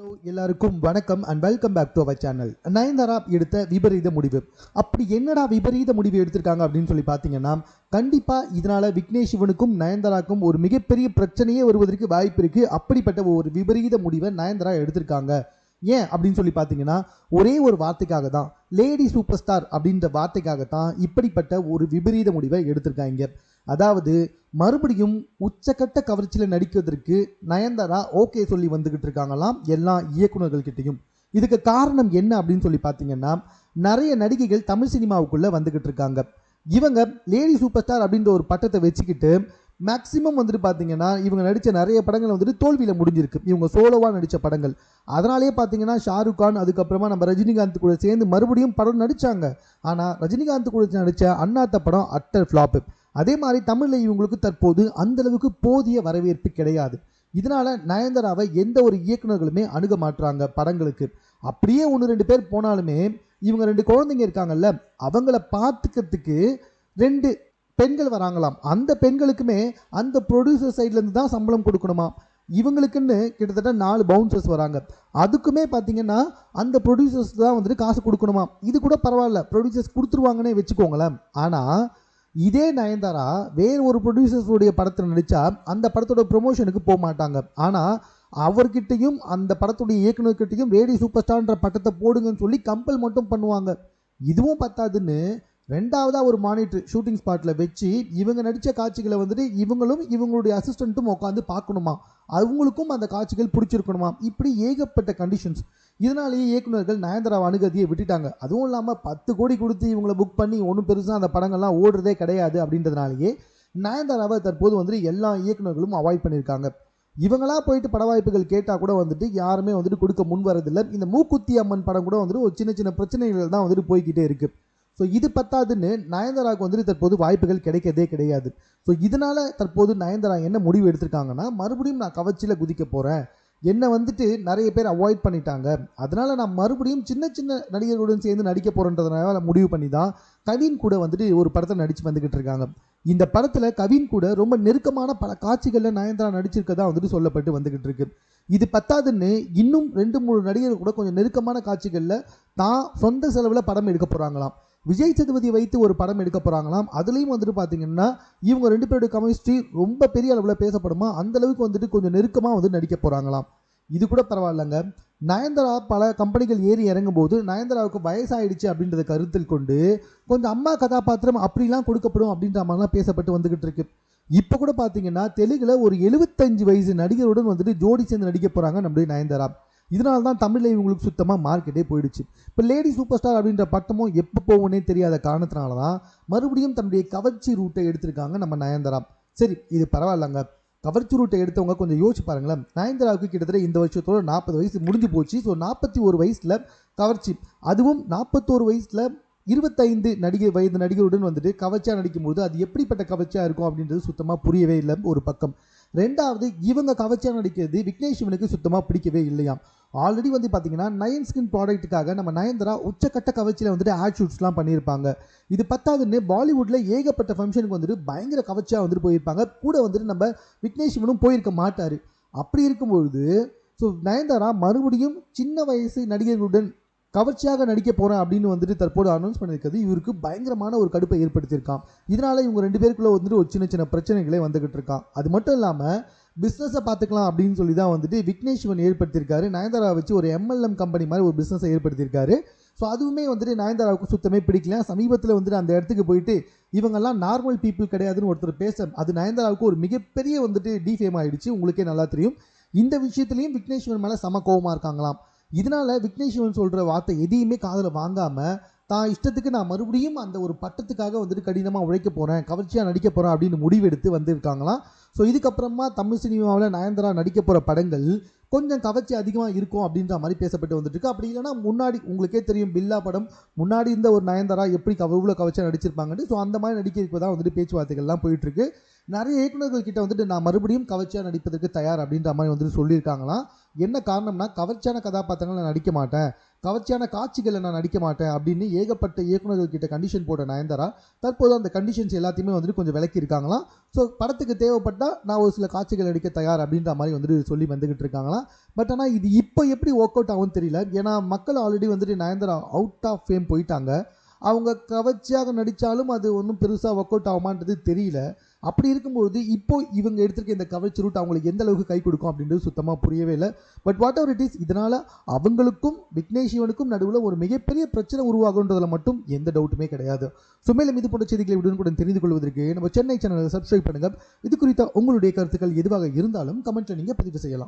Hello எல்லாருக்கும் வணக்கம் and welcome back to our channel. Nayanthara எடுத்த விபரீத முடிவு. அப்படி என்னடா விபரீத முடிவு எடுத்திருக்காங்க அப்படின்னு சொல்லி பார்த்தீங்கன்னா, கண்டிப்பாக இதனால் விக்னேஷ் சிவனுக்கும் நயன்தாராக்கும் ஒரு மிகப்பெரிய பிரச்சனையே வருவதற்கு வாய்ப்பு இருக்குது. அப்படிப்பட்ட ஒரு விபரீத முடிவை நயன்தாரா எடுத்திருக்காங்க. ஏன் அப்படின்னு சொல்லி பார்த்தீங்கன்னா, ஒரே ஒரு வார்த்தைக்காக தான், லேடி சூப்பர் ஸ்டார் அப்படின்ற வார்த்தைக்காகத்தான் இப்படிப்பட்ட ஒரு விபரீத முடிவை எடுத்திருக்காங்க. அதாவது மறுபடியும் உச்சக்கட்ட கவர்ச்சியில் நடிக்கிறதுக்கு நயன்தாரா ஓகே சொல்லி வந்துகிட்டு இருக்காங்களாம் எல்லா இயக்குநர்கள்கிட்டையும். இதுக்கு காரணம் என்ன அப்படின்னு சொல்லி பார்த்தீங்கன்னா, நிறைய நடிகைகள் தமிழ் சினிமாவுக்குள்ள வந்துகிட்டு இருக்காங்க. இவங்க லேடி சூப்பர் ஸ்டார் அப்படின்ற ஒரு பட்டத்தை வச்சுக்கிட்டு மேக்சிமம் வந்துட்டு பார்த்தீங்கன்னா, இவங்க நடித்த நிறைய படங்கள் வந்துட்டு தோல்வியில் முடிஞ்சிருக்கு. இவங்க சோலோவாக நடித்த படங்கள். அதனாலேயே பார்த்தீங்கன்னா ஷாருக் கான், அதுக்கப்புறமா நம்ம ரஜினிகாந்த் கூட சேர்ந்து மறுபடியும் படம் நடித்தாங்க. ஆனால் ரஜினிகாந்த் கூட நடித்த அண்ணாத்த படம் அட்டர் ஃப்ளாப்பு. அதே மாதிரி தமிழில் இவங்களுக்கு தற்போது அந்தளவுக்கு போதிய வரவேற்பு கிடையாது. இதனால நயன்தாராவை எந்த ஒரு இயக்குநர்களுமே அணுக மாட்டுறாங்க படங்களுக்கு. அப்படியே ஒன்று ரெண்டு பேர் போனாலுமே இவங்க ரெண்டு குழந்தைங்க இருக்காங்கல்ல, அவங்கள பார்த்துக்கிறதுக்கு ரெண்டு பெண்கள் வராங்களாம். அந்த பெண்களுக்குமே அந்த ப்ரொடியூசர் சைட்லேருந்து தான் சம்பளம் கொடுக்கணுமா. இவங்களுக்குன்னு கிட்டத்தட்ட 4 பவுன்சர்ஸ் வராங்க. அதுக்குமே பார்த்தீங்கன்னா அந்த ப்ரொடியூசர்ஸ் தான் வந்துட்டு காசு கொடுக்கணுமா. இது கூட பரவாயில்ல, ப்ரொடியூசர்ஸ் கொடுத்துருவாங்கன்னே வச்சுக்கோங்களேன். ஆனால் இதே நயன்தாரா வேறு ஒரு ப்ரொடியூசர்ஸுடைய படத்தில் நடித்தா அந்த படத்தோட ப்ரொமோஷனுக்கு போக மாட்டாங்க. ஆனால் அவர்கிட்டையும் அந்த படத்துடைய இயக்குநர்கிட்டையும் லேடி சூப்பர் ஸ்டார்ன்ற பட்டத்தை போடுங்கன்னு சொல்லி கம்பல் மட்டும் பண்ணுவாங்க. இதுவும் பத்தாதுன்னு ரெண்டாவதாக ஒரு மானிட்டர் ஷூட்டிங் ஸ்பாட்டில் வச்சு இவங்க நடித்த காட்சிகளை வந்துட்டு இவங்களும் இவங்களுடைய அசிஸ்டண்ட்டும் உட்காந்து பார்க்கணுமா, அவங்களுக்கும் அந்த காட்சிகள் பிடிச்சிருக்கணுமா. இப்படி ஏகப்பட்ட கண்டிஷன்ஸ். இதனாலேயே இயக்குநர்கள் நயன்தாராவை அணுகதியை விட்டுட்டாங்க. அதுவும் இல்லாமல் 10 கோடி கொடுத்து இவங்களை புக் பண்ணி ஒன்றும் பெருசாக அந்த படங்கள்லாம் ஓடுறதே கிடையாது அப்படின்றதுனாலேயே நயன்தாராவை தற்போது வந்துட்டு எல்லா இயக்குநர்களும் அவாய்ட் பண்ணியிருக்காங்க. இவங்களா போயிட்டு பட வாய்ப்புகள் கேட்டால் கூட வந்துட்டு யாருமே வந்துட்டு கொடுக்க முன் வரதில்லை. இந்த மூக்குத்தி அம்மன் படம் கூட வந்துட்டு ஒரு சின்ன சின்ன பிரச்சனைகள் தான் வந்துட்டு போய்கிட்டே இருக்குது. ஸோ இது பத்தாதுன்னு நயன்தாராவுக்கு வந்துட்டு தற்போது வாய்ப்புகள் கிடைக்கிறதே கிடையாது. ஸோ இதனால் தற்போது நயன்தாரா என்ன முடிவு எடுத்திருக்காங்கன்னா, மறுபடியும் நான் கவர்ச்சியில் குதிக்க போகிறேன், என்னை வந்துட்டு நிறைய பேர் அவாய்ட் பண்ணிட்டாங்க, அதனால் நான் மறுபடியும் சின்ன சின்ன நடிகர்களுடன் சேர்ந்து நடிக்க போகிறேன்றதுனால முடிவு பண்ணி தான் கவின் கூட வந்துட்டு ஒரு படத்தை நடித்து வந்துக்கிட்டு இருக்காங்க. இந்த படத்தில் கவின் கூட ரொம்ப நெருக்கமான பல காட்சிகளில் நயன்தாரா நடிச்சிருக்கதா வந்துட்டு சொல்லப்பட்டு வந்துக்கிட்டு இருக்கு. இது பத்தாதுன்னு இன்னும் 2-3 நடிகர்கள் கூட கொஞ்சம் நெருக்கமான காட்சிகளில் தான் சொந்த செலவில் படம் எடுக்க போகிறாங்களாம். விஜய் சேதுபதி வைத்து ஒரு படம் எடுக்க போகிறாங்களாம். அதுலேயும் வந்துட்டு பார்த்தீங்கன்னா இவங்க 2 பேருடைய கெமிஸ்ட்ரி ரொம்ப பெரிய அளவில் பேசப்படுமா, அந்தளவுக்கு வந்துட்டு கொஞ்சம் நெருக்கமாக வந்து நடிக்க போகிறாங்களாம். இது கூட பரவாயில்லைங்க. நயன்தாரா பல கம்பெனிகள் ஏறி இறங்கும் போது நயன்தாராவுக்கு வயசாயிடுச்சு அப்படின்றத கருத்தில் கொண்டு கொஞ்சம் அம்மா கதாபாத்திரம் அப்படிலாம் கொடுக்கப்படும் அப்படின்ற மாதிரிலாம் பேசப்பட்டு வந்துகிட்டு இருக்கு. இப்போ கூட பார்த்தீங்கன்னா தெலுங்குல ஒரு 75 வயசு நடிகருடன் வந்துட்டு ஜோடி சேர்ந்து நடிக்க போகிறாங்க நம்முடைய நயன்தாரா. இதனால தான் தமிழில் இவங்களுக்கு சுத்தமாக மார்க்கெட்டே போயிடுச்சு. இப்போ லேடி சூப்பர் ஸ்டார் அப்படின்ற பட்டமும் எப்போ போவோன்னே தெரியாத காரணத்தினால தான் மறுபடியும் தன்னுடைய கவர்ச்சி ரூட்டை எடுத்திருக்காங்க நம்ம நயன்தாரா. சரி, இது பரவாயில்லங்க. கவர்ச்சி ரூட்டை எடுத்தவங்க கொஞ்சம் யோசிச்சு பாருங்களேன். நயன்தாராவுக்கு கிட்டத்தட்ட இந்த வருஷத்தோட 40 வயசு முடிஞ்சு போச்சு. ஸோ 41 வயசில் கவர்ச்சி, அதுவும் 41 வயசில் 25 வயது நடிகருடன் வந்துட்டு கவர்ச்சியாக நடிக்கும்போது அது எப்படிப்பட்ட கவர்ச்சியாக இருக்கும் அப்படின்றது சுத்தமாக புரியவே இல்லை ஒரு பக்கம். ரெண்டாவது, இவங்க கவர்ச்சியாக நடிக்கிறது விக்னேஷ் சிவனுக்கு சுத்தமாக பிடிக்கவே இல்லையாம். ஆல்ரெடி வந்து பார்த்தீங்கன்னா நயன் ஸ்கின் ப்ராடக்ட்டுக்காக நம்ம நயன்தாரா உச்சக்கட்ட கவர்ச்சியில் வந்துட்டு ஆட் ஷூட்ஸ்லாம் பண்ணியிருப்பாங்க. இது பத்தாதுன்னு பாலிவுட்டில் ஏகப்பட்ட ஃபங்க்ஷனுக்கு வந்துட்டு பயங்கர கவர்ச்சியாக வந்துட்டு போயிருப்பாங்க. கூட வந்துட்டு நம்ம விக்னேஷ் சிவனும் போயிருக்க மாட்டார். அப்படி இருக்கும்பொழுது ஸோ நயன்தாரா மறுபடியும் சின்ன வயசு நடிகர்களுடன் கவர்ச்சியாக நடிக்க போகிறேன் அப்படின்னு வந்துட்டு தற்போது அனௌன்ஸ் பண்ணியிருக்கிறது இவருக்கு பயங்கரமான ஒரு கடுப்பை ஏற்படுத்தியிருக்கான். இதனால் இவங்க 2 பேருக்குள்ளே வந்துட்டு ஒரு சின்ன சின்ன பிரச்சனைகளே வந்துகிட்டு இருக்கான். அது மட்டும் இல்லாமல் பிஸ்னஸை பார்த்துக்கலாம் அப்படின்னு சொல்லி தான் வந்துட்டு விக்னேஷ் சிவன் ஏற்படுத்தியிருக்காரு. நயன்தாரா வச்சு ஒரு MLM கம்பெனி மாதிரி ஒரு பிஸ்னஸை ஏற்படுத்தியிருக்காரு. ஸோ அதுவுமே வந்துட்டு நயன்தாராவுக்கு சுத்தமே பிடிக்கல. சமீபத்தில் வந்துட்டு அந்த இடத்துக்கு போயிட்டு இவங்கெல்லாம் நார்மல் பீப்புள் கிடையாதுன்னு ஒருத்தர் பேச, அது நயன்தாராவுக்கு ஒரு மிகப்பெரிய வந்துட்டு டிஃபேம் ஆகிடுச்சு. உங்களுக்கே நல்லா தெரியும். இந்த விஷயத்துலையும் விக்னேஷ் சிவன் மேலே சம கோபமாக இருக்காங்களாம். இதனால விக்னேஷ் சிவன் சொல்கிற வார்த்தை எதையுமே காதில் வாங்காமல் தான் இஷ்டத்துக்கு நான் மறுபடியும் அந்த ஒரு பட்டத்துக்காக வந்துட்டு கடினமாக உழைக்க போகிறேன், கவர்ச்சியாக நடிக்க போகிறேன் அப்படின்னு முடிவெடுத்து வந்திருக்காங்களாம். ஸோ இதுக்கப்புறமா தமிழ் சினிமாவில் நயன்தாரா நடிக்க போகிற படங்கள் கொஞ்சம் கவர்ச்சி அதிகமாக இருக்கும் அப்படின்ற மாதிரி பேசப்பட்டு வந்துட்டு இருக்கு. அப்படி இல்லைனா முன்னாடி உங்களுக்கே தெரியும் பில்லா படம் முன்னாடி இருந்த ஒரு நயன்தாரா எப்படி இவ்வளோ கவர்ச்சியாக நடிச்சிருப்பாங்கன்னு. ஸோ அந்த மாதிரி நடிக்கிறதுக்கு தான் வந்துட்டு பேச்சுவார்த்தைகள்லாம் போயிட்டுருக்கு. நிறைய இயக்குநர்கள் கிட்ட வந்துட்டு நான் மறுபடியும் கவர்ச்சியாக நடிப்பதற்கு தயார் அப்படின்ற மாதிரி வந்துட்டு சொல்லியிருக்காங்களாம். என்ன காரணம்னா கவர்ச்சியான கதாபாத்திரங்கள் நான் நடிக்க மாட்டேன், கவர்ச்சியான காட்சிகளை நான் நடிக்க மாட்டேன் அப்படின்னு ஏகப்பட்ட இயக்குநர்கள் கிட்ட கண்டிஷன் போட்ட நயன்தாரா தற்போது அந்த கண்டிஷன்ஸ் எல்லாத்தையுமே வந்துட்டு கொஞ்சம் விலக்கி இருக்காங்களாம். ஸோ படத்துக்கு தேவைப்பட்டால் நான் ஒரு சில காட்சிகள் நடிக்க தயார் அப்படின்ற மாதிரி வந்துட்டு சொல்லி வந்துகிட்டு இருக்காங்களாம். பட் ஆனால் இது இப்போ எப்படி ஒர்க் அவுட் ஆகும்னு தெரியல. ஏன்னா மக்கள் ஆல்ரெடி வந்துட்டு நயன்தாரா அவுட் ஆஃப் ஃபேம் போயிட்டாங்க. அவங்க கவர்ச்சியாக நடித்தாலும் அது ஒன்றும் பெருசாக ஒர்க் அவுட் ஆகுமான்றது தெரியல. அப்படி இருக்கும்போது இப்போ இவங்க எடுத்திருக்க இந்த கவர்ச்சி ரூட் அவங்களுக்கு எந்த அளவுக்கு கை கொடுக்கும் அப்படின்றது சுத்தமாக புரியவே இல்லை. But what ever it is, இதனால் அவங்களுக்கும் விக்னேஷ் சிவனுக்கும் நடுவில் ஒரு மிகப்பெரிய பிரச்சனை உருவாகுன்றதுல மட்டும் எந்த டவுட்டுமே கிடையாது. ஸோ மேலும் இது போன்ற செய்திகளை உடனுக்குடன் தெரிந்து கொள்வதற்கு நம்ம சென்னை சேனலை சப்ஸ்கிரைப் பண்ணுங்கள். இது குறித்த உங்களுடைய கருத்துக்கள் எதுவாக இருந்தாலும் கமெண்ட்டில் நீங்கள் பதிவு செய்யலாம்.